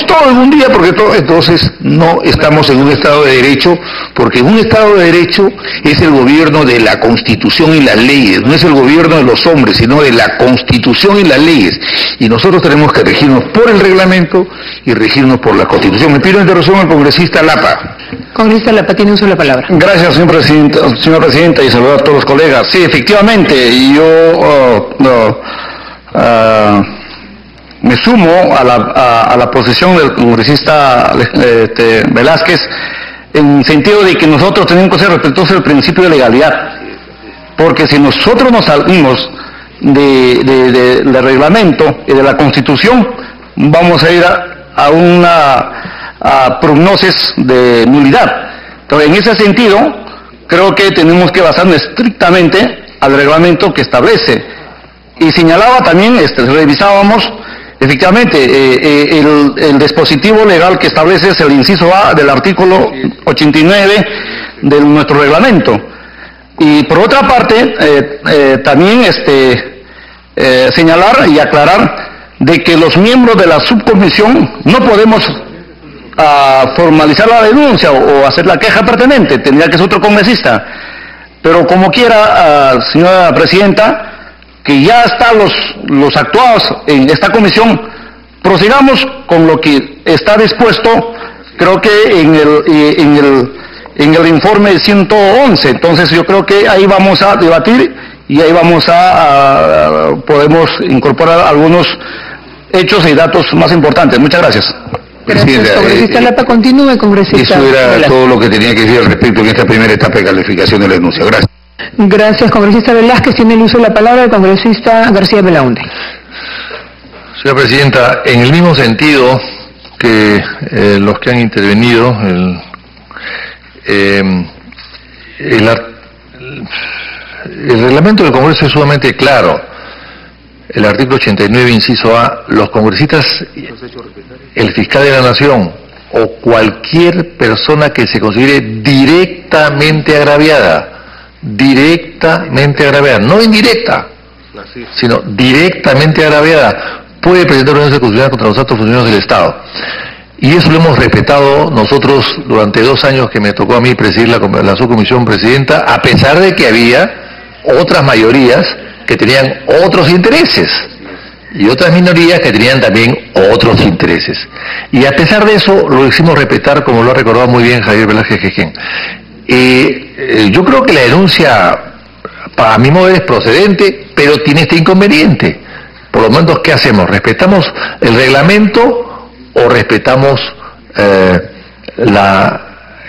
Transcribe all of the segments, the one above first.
todo en un día, porque todo, entonces no estamos en un Estado de Derecho, porque en un Estado de Derecho es el gobierno de la Constitución y las leyes, no es el gobierno de los hombres, sino de la Constitución y las leyes. Y nosotros tenemos que regirnos por el reglamento y regirnos por la Constitución. Me pido interrupción al congresista Lapa. Congresista Lapa, tiene uso de la palabra. Gracias, señora presidenta, y saludar a todos los colegas. Sí, efectivamente, yo me sumo a la posición del congresista Velázquez, en sentido de que nosotros tenemos que ser respetuosos del principio de legalidad, porque si nosotros nos salimos del reglamento y de la Constitución, vamos a ir a una prognosis de nulidad. Entonces, en ese sentido, creo que tenemos que basarnos estrictamente al reglamento que establece. Y señalaba también, revisábamos, efectivamente, el dispositivo legal que establece es el inciso A del artículo 89 de nuestro reglamento. Y por otra parte, también señalar y aclarar de que los miembros de la subcomisión no podemos formalizar la denuncia o hacer la queja pertinente, tendría que ser otro congresista. Pero como quiera, señora presidenta, que ya están los actuados en esta comisión, prosigamos con lo que está dispuesto, creo que en el informe 111. Entonces yo creo que ahí vamos a debatir y ahí vamos podemos incorporar algunos hechos y datos más importantes. Muchas gracias. Gracias, congresista Lapa. Continúe, congresista. Eso era Velázquez. todo lo que tenía que decir al respecto en esta primera etapa de calificación de la denuncia. Gracias. Gracias, congresista Velázquez. Tiene el uso de la palabra el congresista García Belaunde. Señora presidenta, en el mismo sentido que los que han intervenido, el reglamento del Congreso es sumamente claro. El artículo 89, inciso A, los congresistas, el fiscal de la Nación o cualquier persona que se considere directamente agraviada, no indirecta, sino directamente agraviada, puede presentar una denuncia constitucional contra los altos funcionarios del Estado. Y eso lo hemos respetado nosotros durante 2 años que me tocó a mí presidir la subcomisión presidenta, a pesar de que había otras mayorías que tenían otros intereses y otras minorías que tenían también otros intereses. Y a pesar de eso lo hicimos respetar, como lo ha recordado muy bien Javier Velázquez Quején. Yo creo que la denuncia, para mi modo, es procedente, pero tiene este inconveniente. Por lo menos, ¿qué hacemos? ¿Respetamos el reglamento o respetamos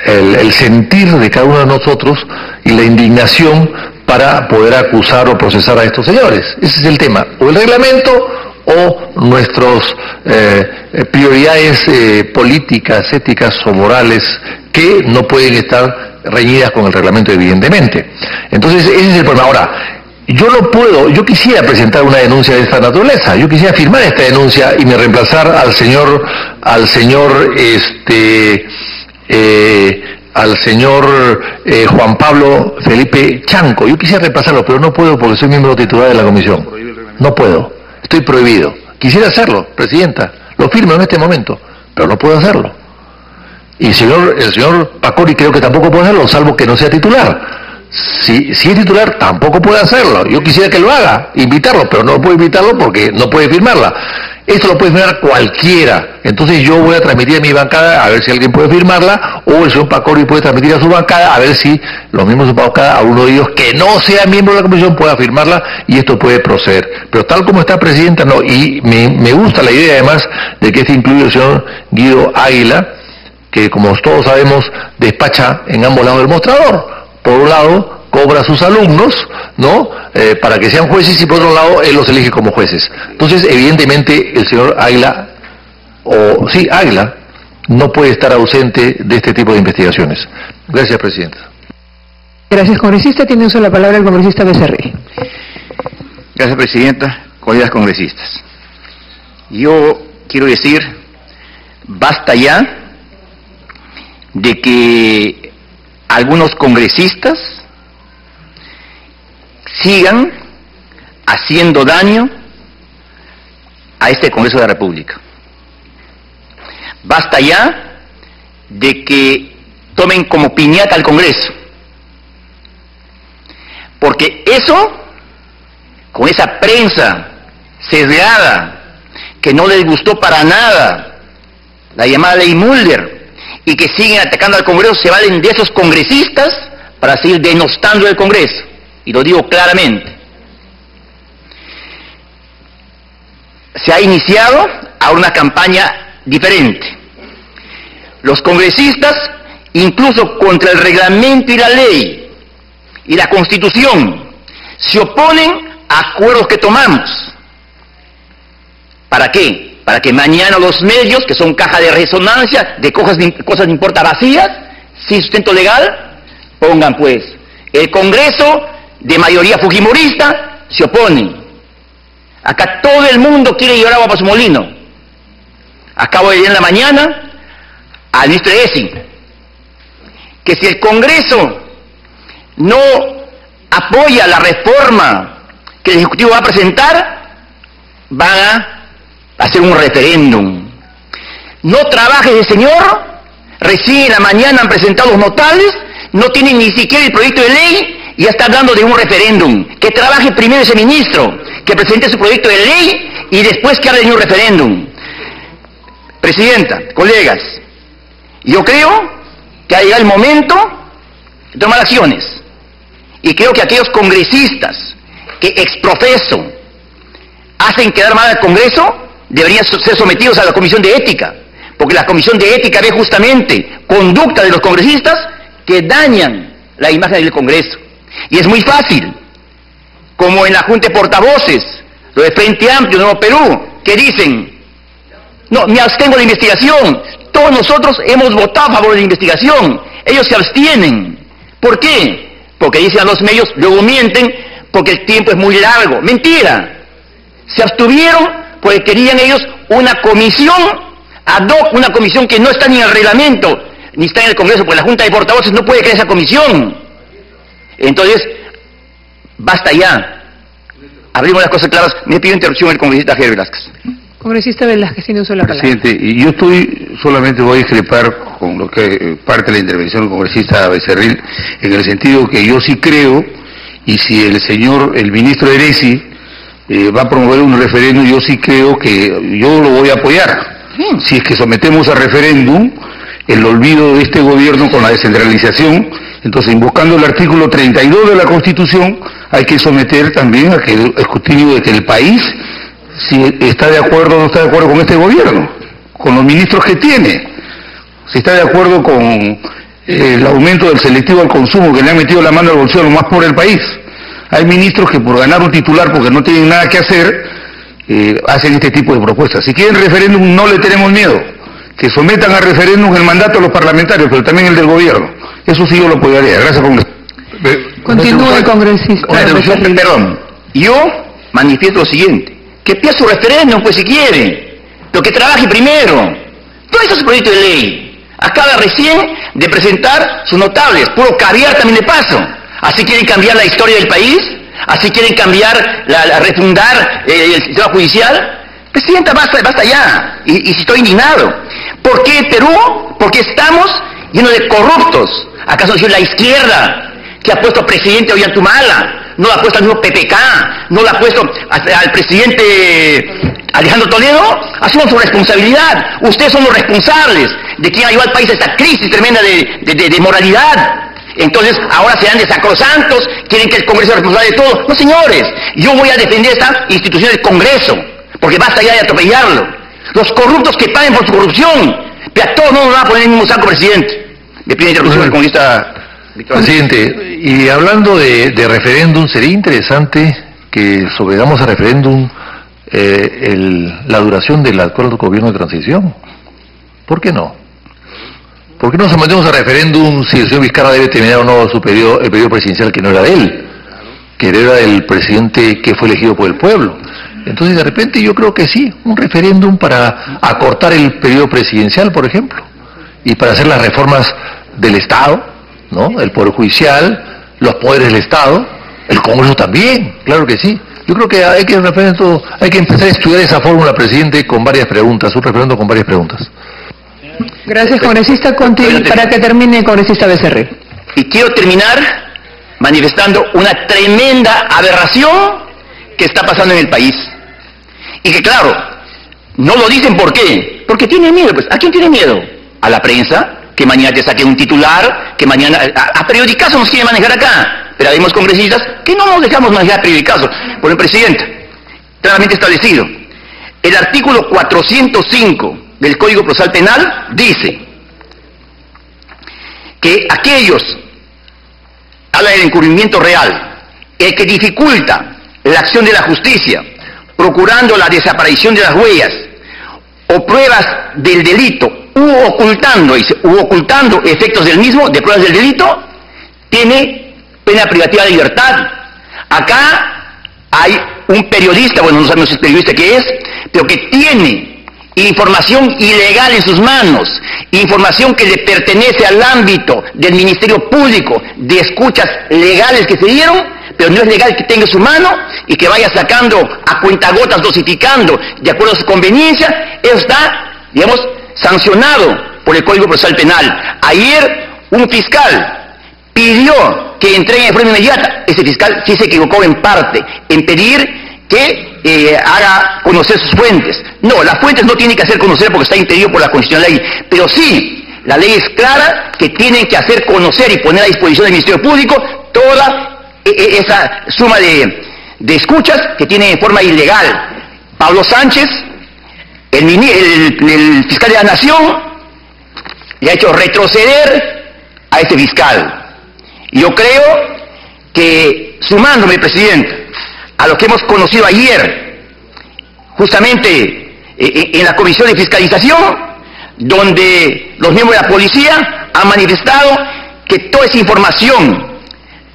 el sentir de cada uno de nosotros y la indignación para poder acusar o procesar a estos señores? Ese es el tema. O el reglamento o nuestras prioridades políticas, éticas o morales que no pueden estar reñidas con el reglamento, evidentemente. Entonces, ese es el problema. Ahora, yo quisiera presentar una denuncia de esta naturaleza, yo quisiera firmar esta denuncia y me reemplazar al señor Juan Pablo Felipe Chanco. Yo quisiera reemplazarlo, pero no puedo porque soy miembro titular de la comisión. No puedo, estoy prohibido. Quisiera hacerlo, presidenta, lo firmo en este momento, pero no puedo hacerlo. Y el señor Pacori creo que tampoco puede hacerlo, salvo que no sea titular. Si es titular, tampoco puede hacerlo. Yo quisiera que lo haga, invitarlo, pero no puedo invitarlo porque no puede firmarla. Esto lo puede firmar cualquiera. Entonces yo voy a transmitir a mi bancada a ver si alguien puede firmarla, o el señor Pacori puede transmitir a su bancada a ver si los miembros de su bancada, a uno de ellos que no sea miembro de la comisión, pueda firmarla y esto puede proceder. Pero tal como está presidenta, no. Y me gusta la idea además de que este incluye el señor Guido Águila, que como todos sabemos despacha en ambos lados del mostrador. Por un lado cobra a sus alumnos, ¿no? Para que sean jueces, y por otro lado él los elige como jueces. Entonces, evidentemente, el señor Águila, Águila, no puede estar ausente de este tipo de investigaciones. Gracias, presidenta. Gracias, congresista. Tiene uso de la palabra el congresista Becerril. Gracias, presidenta. Colegas congresistas, yo quiero decir, basta ya de que algunos congresistas sigan haciendo daño a este Congreso de la República. basta ya de que tomen como piñata al Congreso. Porque eso, con esa prensa sesgada, que no les gustó para nada la llamada ley Mulder, y que siguen atacando al Congreso, se valen de esos congresistas para seguir denostando el Congreso. Y lo digo claramente. Se ha iniciado ahora una campaña diferente. Los congresistas, incluso contra el reglamento y la ley y la Constitución, se oponen a acuerdos que tomamos. ¿Para qué? Para que mañana los medios, que son caja de resonancia de cosas de importa vacías, sin sustento legal, pongan pues, el Congreso de mayoría fujimorista se opone. Acá todo el mundo quiere llevar agua para su molino. Acabo de leer en la mañana al ministro ESI que si el Congreso no apoya la reforma que el Ejecutivo va a presentar, van a hacer un referéndum. No trabaje ese señor, recién en la mañana han presentado los notables, no tienen ni siquiera el proyecto de ley y ya está hablando de un referéndum. Que trabaje primero ese ministro, que presente su proyecto de ley y después que hable de un referéndum. Presidenta, colegas, yo creo que ha llegado el momento de tomar acciones. Y creo que aquellos congresistas que exprofeso hacen quedar mal al Congreso deberían ser sometidos a la Comisión de Ética, porque la Comisión de Ética ve justamente conducta de los congresistas que dañan la imagen del Congreso. Y es muy fácil, como en la Junta de Portavoces, lo de Frente Amplio, Nuevo Perú, que dicen, no, me abstengo de la investigación, todos nosotros hemos votado a favor de la investigación, ellos se abstienen. ¿Por qué? Porque dicen a los medios, luego mienten, porque el tiempo es muy largo. Mentira. Se abstuvieron porque querían ellos una comisión ad hoc, una comisión que no está ni en el reglamento, ni está en el Congreso, porque la Junta de Portavoces no puede crear esa comisión. Entonces, basta ya. Abrimos las cosas claras. Me pido interrupción el congresista Javier Velázquez. Congresista Velázquez, tiene uso de la palabra. Presidente, y yo solamente voy a discrepar con lo que parte de la intervención del congresista Becerril, en el sentido que yo sí creo, y si el ministro Eresi va a promover un referéndum, yo sí creo que yo lo voy a apoyar. Si es que sometemos a referéndum el olvido de este gobierno con la descentralización, entonces invocando el artículo 32 de la Constitución, hay que someter también a que el escrutinio de que el país, si está de acuerdo o no está de acuerdo con este gobierno, con los ministros que tiene, si está de acuerdo con el aumento del selectivo al consumo que le han metido la mano al bolsillo a lo más pobre del país. Hay ministros que por ganar un titular, porque no tienen nada que hacer, hacen este tipo de propuestas. Si quieren referéndum, no le tenemos miedo, que sometan a referéndum el mandato de los parlamentarios, pero también el del gobierno. Eso sí yo lo apoyaría. Gracias, congresista. Continúe, congresista. Perdón, yo manifiesto lo siguiente. Que pida su referéndum, pues si quiere, pero que trabaje primero. Todo eso es un proyecto de ley. Acaba recién de presentar sus notables, puro caviar también de paso. ¿Así quieren cambiar la historia del país? ¿Así quieren cambiar, refundar el sistema judicial? Presidenta, basta ya. Y si estoy indignado. ¿Por qué Perú? Porque estamos llenos de corruptos. ¿Acaso es la izquierda que ha puesto presidente Ollantumala? No lo ha puesto al mismo PPK, no lo ha puesto al presidente Alejandro Toledo. Asuman su responsabilidad. Ustedes son los responsables de quien ha llevado al país a esta crisis tremenda de moralidad. Entonces, ahora serán de sacrosantos, quieren que el Congreso sea responsable de todo. No, señores, yo voy a defender esta institución del Congreso, porque basta ya de atropellarlo. Los corruptos que paguen por su corrupción, pero a todos no nos van a poner en el mismo saco, presidente. Me pide interrupción el congresista. Presidente, y hablando de referéndum, sería interesante que sometamos a referéndum la duración del acuerdo de gobierno de transición. ¿Por qué no? ¿Por qué no sometemos a referéndum si el señor Vizcarra debe terminar o no el periodo presidencial que no era de él, que era del presidente que fue elegido por el pueblo? Entonces, de repente, yo creo que sí, un referéndum para acortar el periodo presidencial, por ejemplo, y para hacer las reformas del Estado, ¿no? El Poder Judicial, los poderes del Estado, el Congreso también, claro que sí. Yo creo que hay que empezar a estudiar esa fórmula, presidente, con varias preguntas, un referéndum con varias preguntas. Gracias, congresista Conti. Para que termine, congresista Becerril. Y quiero terminar manifestando una tremenda aberración que está pasando en el país. Y que claro, no lo dicen ¿por qué? Porque tienen miedo, pues. ¿A quién tiene miedo? ¿A la prensa? Que mañana te saque un titular, que mañana... A periodicazo nos quiere manejar acá. Pero hay congresistas que no nos dejamos manejar a periodicazo. Por el presidente, claramente establecido. El artículo 405 del Código Procesal Penal dice que aquellos, habla del encubrimiento real, el que dificulta la acción de la justicia, procurando la desaparición de las huellas o pruebas del delito, u ocultando efectos del mismo, de pruebas del delito, tiene pena privativa de libertad. Acá hay un periodista, bueno, no sabemos si es periodista que es, pero que tiene información ilegal en sus manos, información que le pertenece al ámbito del Ministerio Público, de escuchas legales que se dieron, pero no es legal que tenga en su mano y que vaya sacando a cuentagotas, dosificando de acuerdo a su conveniencia. Eso está, digamos, sancionado por el Código Procesal Penal. Ayer un fiscal pidió que entreguen de forma inmediata. Ese fiscal sí se equivocó en parte en pedir que haga conocer sus fuentes. No, las fuentes no tienen que hacer conocer porque está impedido por la Constitución de la ley, pero sí, la ley es clara que tienen que hacer conocer y poner a disposición del Ministerio Público toda esa suma de escuchas que tienen en forma ilegal. Pablo Sánchez, el fiscal de la Nación, le ha hecho retroceder a ese fiscal. Yo creo que, sumándome, presidente, a lo que hemos conocido ayer, justamente en la Comisión de Fiscalización, donde los miembros de la policía han manifestado que toda esa información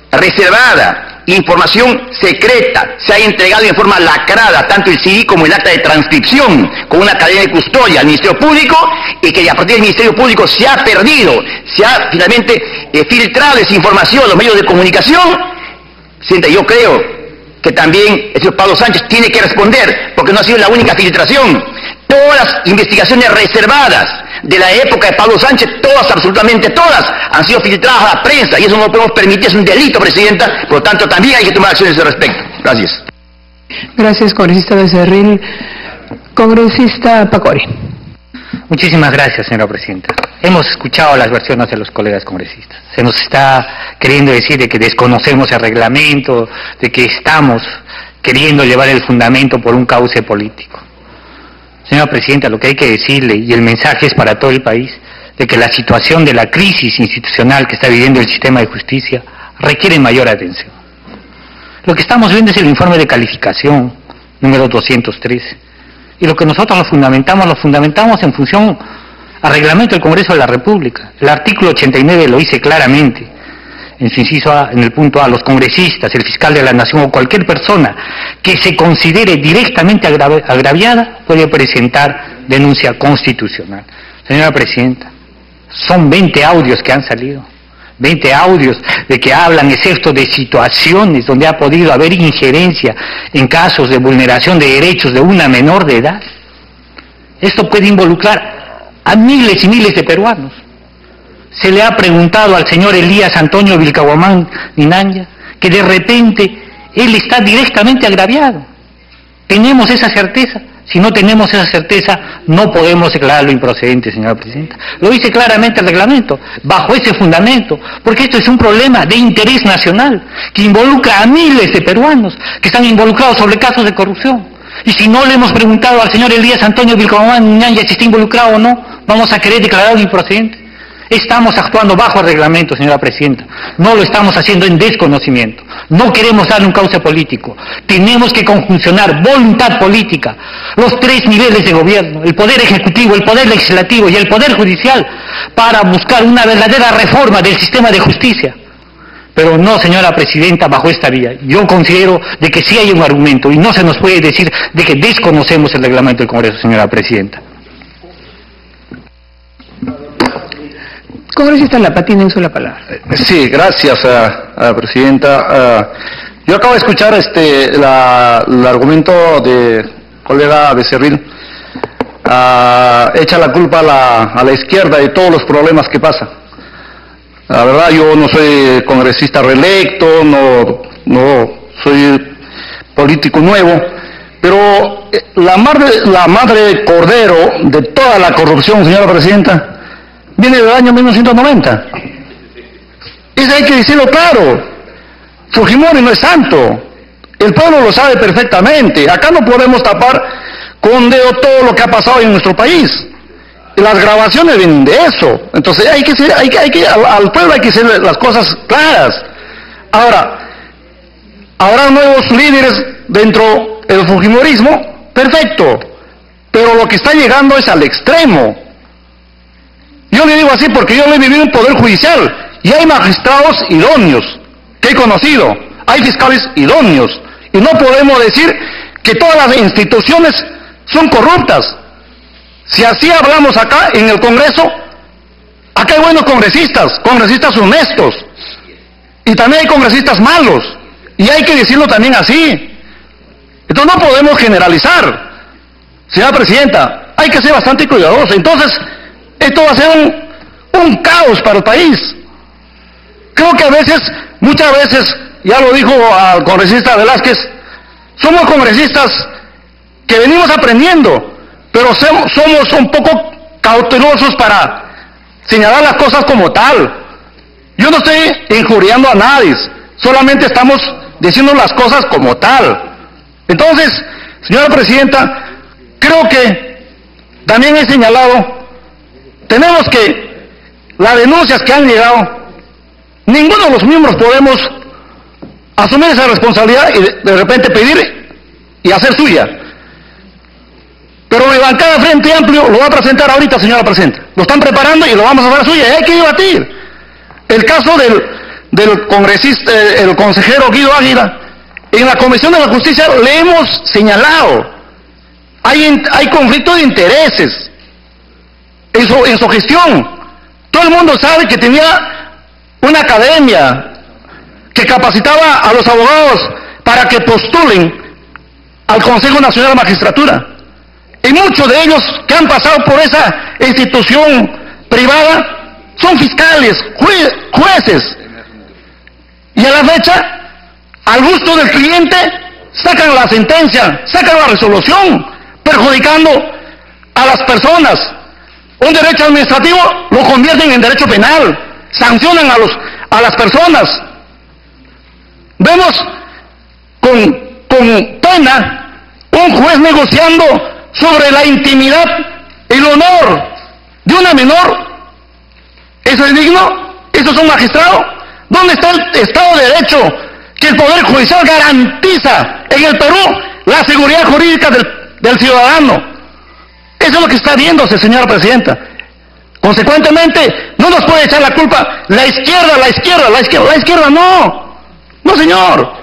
reservada, información secreta, se ha entregado en forma lacrada, tanto el CD como el acta de transcripción, con una cadena de custodia al Ministerio Público, y que a partir del Ministerio Público se ha perdido, se ha finalmente filtrado esa información a los medios de comunicación. Yo creo que también el señor Pablo Sánchez tiene que responder, porque no ha sido la única filtración. Todas las investigaciones reservadas de la época de Pablo Sánchez, todas, absolutamente todas, han sido filtradas a la prensa, y eso no lo podemos permitir, es un delito, presidenta. Por lo tanto, también hay que tomar acciones al respecto. Gracias. Gracias, congresista Becerril. Congresista Pacori. Muchísimas gracias, señora presidenta. Hemos escuchado las versiones de los colegas congresistas. Se nos está queriendo decir de que desconocemos el reglamento, de que estamos queriendo llevar el fundamento por un cauce político. Señora presidenta, lo que hay que decirle, y el mensaje es para todo el país, de que la situación de la crisis institucional que está viviendo el sistema de justicia requiere mayor atención. Lo que estamos viendo es el informe de calificación número 213. Y lo que nosotros lo fundamentamos en función al reglamento del Congreso de la República. El artículo 89 lo dice claramente, en su inciso A, en el punto A: los congresistas, el fiscal de la Nación o cualquier persona que se considere directamente agraviada puede presentar denuncia constitucional. Señora presidenta, son 20 audios que han salido, 20 audios de que hablan, excepto de situaciones donde ha podido haber injerencia en casos de vulneración de derechos de una menor de edad. Esto puede involucrar a miles y miles de peruanos. Se le ha preguntado al señor Elías Antonio Vilcahuamán Minanya que de repente él está directamente agraviado. ¿Tenemos esa certeza? Si no tenemos esa certeza, no podemos declararlo improcedente, señora presidenta. Lo dice claramente el reglamento, bajo ese fundamento, porque esto es un problema de interés nacional, que involucra a miles de peruanos que están involucrados sobre casos de corrupción. Y si no le hemos preguntado al señor Elías Antonio Vilcahuamán Minanya si está involucrado o no, vamos a querer declararlo improcedente. Estamos actuando bajo el reglamento, señora presidenta. No lo estamos haciendo en desconocimiento. No queremos darle un cauce político. Tenemos que conjuncionar voluntad política, los tres niveles de gobierno, el poder ejecutivo, el poder legislativo y el poder judicial, para buscar una verdadera reforma del sistema de justicia. Pero no, señora presidenta, bajo esta vía. Yo considero de que sí hay un argumento y no se nos puede decir de que desconocemos el reglamento del Congreso, señora presidenta. Congresista Lapa, tiene uso la palabra. Sí, gracias, presidenta. Yo acabo de escuchar el argumento de colega Becerril. echa la culpa a la izquierda de todos los problemas que pasan. La verdad, yo no soy congresista reelecto, no soy político nuevo, pero la madre cordero de toda la corrupción, señora presidenta, viene del año 1990. Eso hay que decirlo claro. Fujimori no es santo. El pueblo lo sabe perfectamente. Acá no podemos tapar con un dedo todo lo que ha pasado en nuestro país. Las grabaciones vienen de eso. Entonces al pueblo hay que hacer las cosas claras. Ahora, habrá nuevos líderes dentro del fujimorismo, perfecto. Pero lo que está llegando es al extremo. Yo le digo así porque yo lo he vivido en Poder Judicial. Y hay magistrados idóneos que he conocido. Hay fiscales idóneos. Y no podemos decir que todas las instituciones son corruptas. Si así hablamos acá en el Congreso, acá hay buenos congresistas honestos, y también hay congresistas malos, y hay que decirlo también así. Entonces no podemos generalizar, señora presidenta, hay que ser bastante cuidadosos. Entonces, esto va a ser un caos para el país. Creo que muchas veces, ya lo dijo al congresista Velázquez, somos congresistas que venimos aprendiendo, pero somos un poco cautelosos para señalar las cosas como tal. Yo no estoy injuriando a nadie, solamente estamos diciendo las cosas como tal. Entonces, señora presidenta, creo que también he señalado, tenemos que, las denuncias que han llegado, ninguno de los miembros podemos asumir esa responsabilidad y de repente pedir y hacer suya. Pero mi bancada Frente Amplio lo va a presentar ahorita, señora presidenta. Lo están preparando y lo vamos a hacer suya. Y hay que debatir. El caso del congresista, el consejero Guido Águila, en la Comisión de la Justicia le hemos señalado. Hay conflicto de intereses en su gestión. Todo el mundo sabe que tenía una academia que capacitaba a los abogados para que postulen al Consejo Nacional de Magistratura. Y muchos de ellos que han pasado por esa institución privada son fiscales, jueces. Y a la fecha, al gusto del cliente, sacan la sentencia, sacan la resolución, perjudicando a las personas. Un derecho administrativo lo convierten en derecho penal, sancionan a las personas. Vemos con pena un juez negociando sobre la intimidad, el honor de una menor. ¿Eso es digno? ¿Eso es un magistrado? ¿Dónde está el Estado de Derecho que el Poder Judicial garantiza en el Perú la seguridad jurídica del ciudadano? Eso es lo que está viéndose, señora presidenta. Consecuentemente, no nos puede echar la culpa la izquierda, no señor.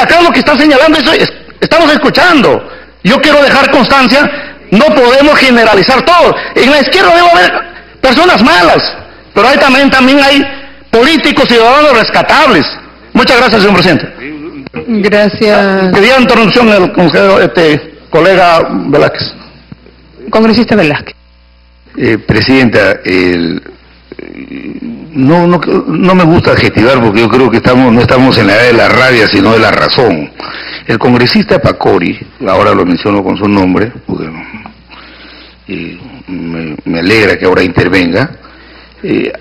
Acá lo que está señalando, eso estamos escuchando. Yo quiero dejar constancia, no podemos generalizar todo. En la izquierda debe haber personas malas, pero ahí también hay políticos ciudadanos rescatables. Muchas gracias, señor presidente. Gracias. Pedía interrupción el consejero, colega Velázquez. Congresista Velázquez. Presidenta, no me gusta adjetivar porque yo creo que no estamos en la edad de la rabia, sino de la razón. El congresista Pacori, ahora lo menciono con su nombre, porque me alegra que ahora intervenga,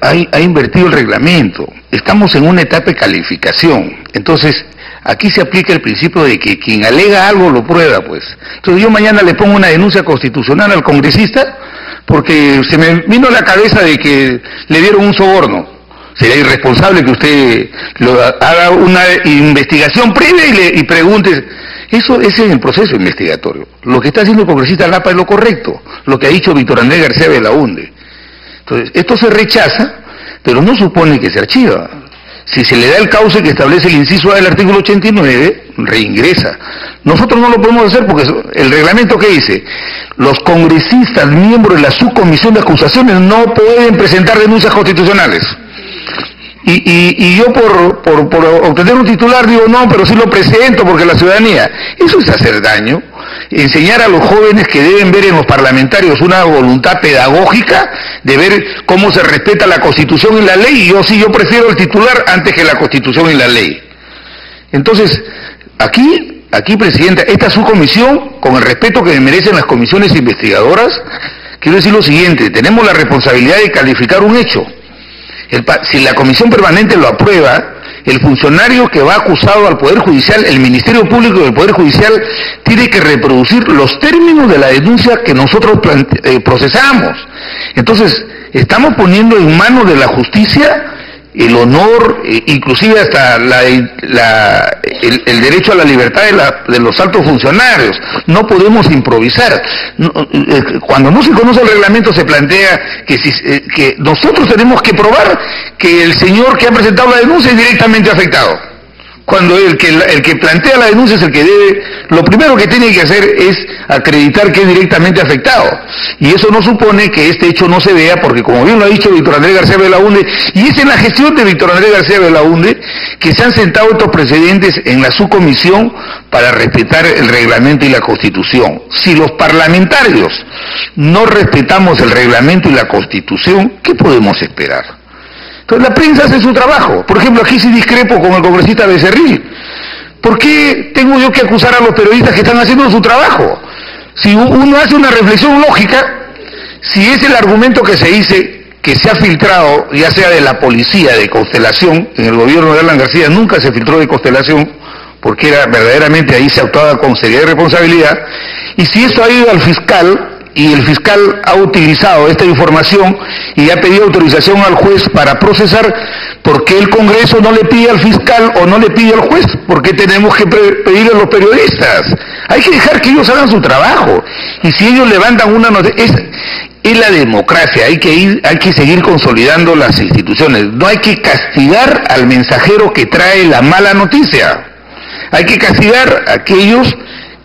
ha invertido el reglamento. Estamos en una etapa de calificación. Entonces, aquí se aplica el principio de que quien alega algo lo prueba, pues. Entonces yo mañana le pongo una denuncia constitucional al congresista porque se me vino a la cabeza de que le dieron un soborno. Sería irresponsable que usted haga una investigación previa y pregunte. Ese es el proceso investigatorio. Lo que está haciendo el congresista Lapa es lo correcto, lo que ha dicho Víctor Andrés García Belaúnde. Entonces, esto se rechaza, pero no supone que se archiva. Si se le da el cauce que establece el inciso A del artículo 89, reingresa. Nosotros no lo podemos hacer porque el reglamento que dice, los congresistas miembros de la subcomisión de acusaciones no pueden presentar denuncias constitucionales. Y yo por obtener un titular digo, no, pero sí lo presento porque la ciudadanía. Eso es hacer daño. Enseñar a los jóvenes que deben ver en los parlamentarios una voluntad pedagógica de ver cómo se respeta la Constitución y la ley. Y yo prefiero el titular antes que la Constitución y la ley. Entonces, aquí, Presidenta, esta es su comisión, con el respeto que merecen las comisiones investigadoras. Quiero decir lo siguiente, tenemos la responsabilidad de calificar un hecho. Si la comisión permanente lo aprueba, el funcionario que va acusado al Poder Judicial, el Ministerio Público del Poder Judicial, tiene que reproducir los términos de la denuncia que nosotros procesamos. Entonces, estamos poniendo en manos de la justicia el honor, inclusive hasta el derecho a la libertad de los altos funcionarios. No podemos improvisar. Cuando no se conoce el reglamento se plantea que nosotros tenemos que probar que el señor que ha presentado la denuncia es directamente afectado. Cuando el que plantea la denuncia es el que debe, lo primero que tiene que hacer es acreditar que es directamente afectado. Y eso no supone que este hecho no se vea, porque como bien lo ha dicho Víctor Andrés García Belaúnde, y es en la gestión de Víctor Andrés García Belaúnde que se han sentado estos precedentes en la subcomisión para respetar el reglamento y la Constitución. Si los parlamentarios no respetamos el reglamento y la Constitución, ¿qué podemos esperar? Entonces la prensa hace su trabajo. Por ejemplo, aquí sí discrepo con el congresista Becerril. ¿Por qué tengo yo que acusar a los periodistas que están haciendo su trabajo? Si uno hace una reflexión lógica, si es el argumento que se dice que se ha filtrado, ya sea de la policía, de Constelación, en el gobierno de Alan García nunca se filtró de Constelación, porque era verdaderamente ahí se actuaba con seriedad y responsabilidad, y si eso ha ido al fiscal, y el fiscal ha utilizado esta información y ha pedido autorización al juez para procesar, ¿por qué el Congreso no le pide al fiscal o no le pide al juez? ¿Por qué tenemos que pedirle a los periodistas? Hay que dejar que ellos hagan su trabajo. Y si ellos levantan una noticia, es la democracia, hay que seguir consolidando las instituciones. No hay que castigar al mensajero que trae la mala noticia. Hay que castigar a aquellos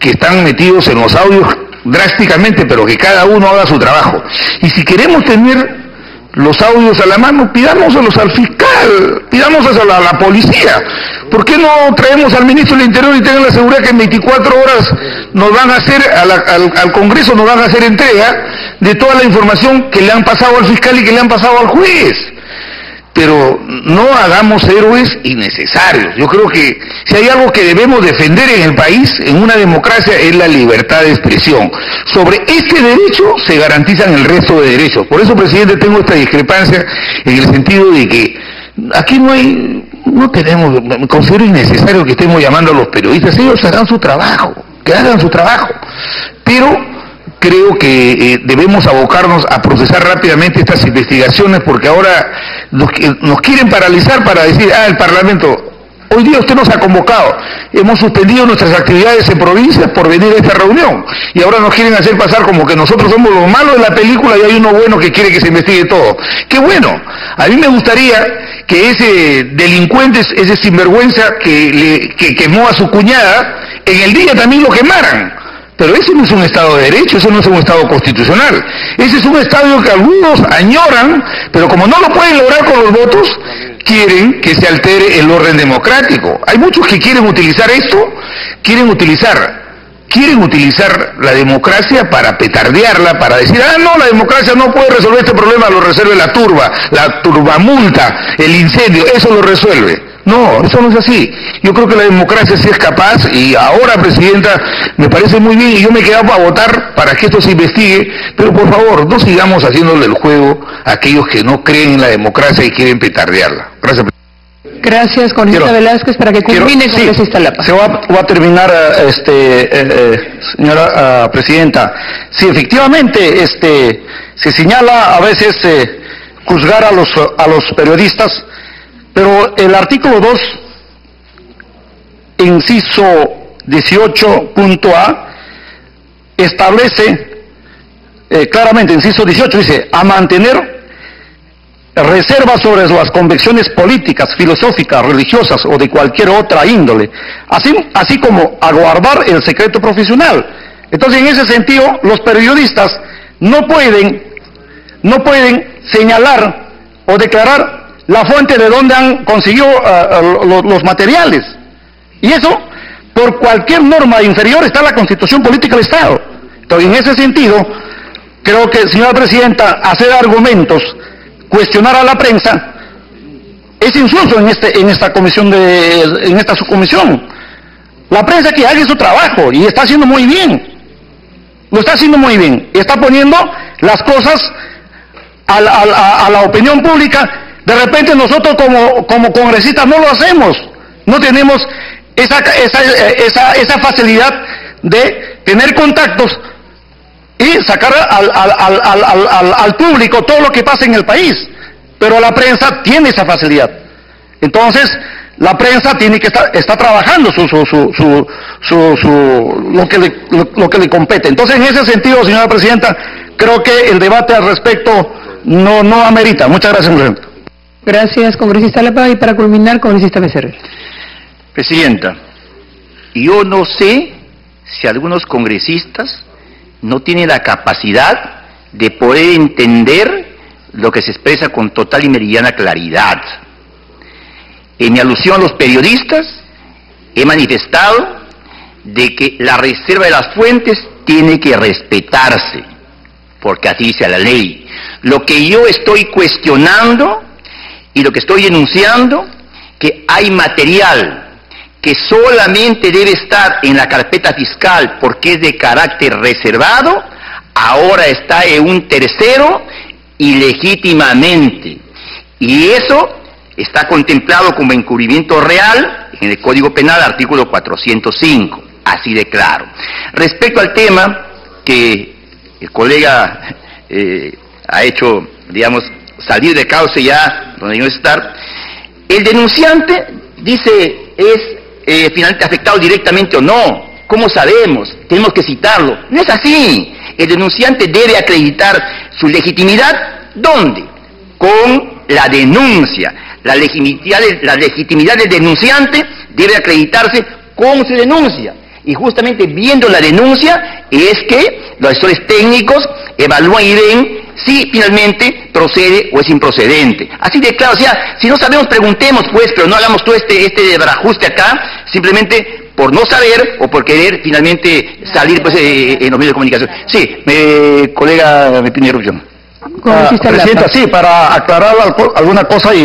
que están metidos en los audios drásticamente, pero que cada uno haga su trabajo. Y si queremos tener los audios a la mano, pidámoselos al fiscal, pidámoselos a la policía. ¿Por qué no traemos al ministro del Interior y tengan la seguridad que en 24 horas nos van a hacer, al Congreso nos van a hacer entrega de toda la información que le han pasado al fiscal y que le han pasado al juez? Pero no hagamos héroes innecesarios. Yo creo que si hay algo que debemos defender en el país, en una democracia, es la libertad de expresión. Sobre este derecho se garantizan el resto de derechos. Por eso, presidente, tengo esta discrepancia en el sentido de que aquí considero innecesario que estemos llamando a los periodistas. Ellos harán su trabajo, que hagan su trabajo. Pero creo que debemos abocarnos a procesar rápidamente estas investigaciones, porque ahora nos quieren paralizar para decir, el Parlamento, hoy día usted nos ha convocado, hemos suspendido nuestras actividades en provincias por venir a esta reunión, y ahora nos quieren hacer pasar como que nosotros somos los malos de la película y hay uno bueno que quiere que se investigue todo. ¡Qué bueno! A mí me gustaría que ese delincuente, ese sinvergüenza que quemó a su cuñada, en el día también lo quemaran. Pero ese no es un Estado de Derecho, ese no es un Estado constitucional. Ese es un Estado que algunos añoran, pero como no lo pueden lograr con los votos, quieren que se altere el orden democrático. Hay muchos que quieren utilizar esto, quieren utilizar la democracia para petardearla, para decir, no, la democracia no puede resolver este problema, lo resuelve la turbamulta, el incendio, eso lo resuelve. No, eso no es así. Yo creo que la democracia sí es capaz, y ahora, presidenta, me parece muy bien, y yo me he quedado para votar para que esto se investigue, pero por favor, no sigamos haciéndole el juego a aquellos que no creen en la democracia y quieren petardearla. Gracias, presidenta. Gracias, congresista Velázquez, para que culmine con congresista Lapa. Se va a terminar, señora presidenta. Sí, efectivamente, se señala a veces juzgar a los periodistas, pero el artículo 2, inciso 18.a, establece claramente, inciso 18, dice, a mantener reservas sobre las convicciones políticas, filosóficas, religiosas o de cualquier otra índole, así como a guardar el secreto profesional. Entonces, en ese sentido, los periodistas no pueden señalar o declarar la fuente de donde han conseguido los materiales. Y eso, por cualquier norma inferior, está la Constitución Política del Estado. Entonces, en ese sentido, creo que, señora Presidenta, hacer argumentos, cuestionar a la prensa, es insulso en esta subcomisión. La prensa que haga su trabajo, y está haciendo muy bien. Lo está haciendo muy bien. Está poniendo las cosas a la opinión pública. De repente nosotros como congresistas no lo hacemos. No tenemos esa facilidad de tener contactos y sacar al público todo lo que pasa en el país. Pero la prensa tiene esa facilidad. Entonces, la prensa tiene que está trabajando lo que le compete. Entonces, en ese sentido, señora Presidenta, creo que el debate al respecto no amerita. Muchas gracias, Presidenta. Gracias, congresista Lapa. Y para culminar, congresista Becerril. Presidenta, yo no sé si algunos congresistas no tienen la capacidad de poder entender lo que se expresa con total y meridiana claridad. En mi alusión a los periodistas, he manifestado de que la reserva de las fuentes tiene que respetarse, porque así dice la ley. Lo que yo estoy cuestionando y lo que estoy denunciando, que hay material que solamente debe estar en la carpeta fiscal porque es de carácter reservado, ahora está en un tercero ilegítimamente. Y eso está contemplado como encubrimiento real en el Código Penal, artículo 405, así de claro. Respecto al tema que el colega ha hecho, digamos, salir de cauce ya donde no estar, el denunciante dice es finalmente afectado directamente o no. ¿Cómo sabemos? Tenemos que citarlo. No es así. El denunciante debe acreditar su legitimidad, ¿dónde? Con la denuncia. La legitimidad del denunciante debe acreditarse con su denuncia. Y justamente viendo la denuncia es que los asesores técnicos evalúan y ven si finalmente procede o es improcedente. Así de claro, o sea, si no sabemos preguntemos pues, pero no hagamos todo este desbarajuste acá, simplemente por no saber o por querer finalmente salir pues en los medios de comunicación. Sí, colega, me pide interrupción. Presidenta, sí, para aclarar alguna cosa y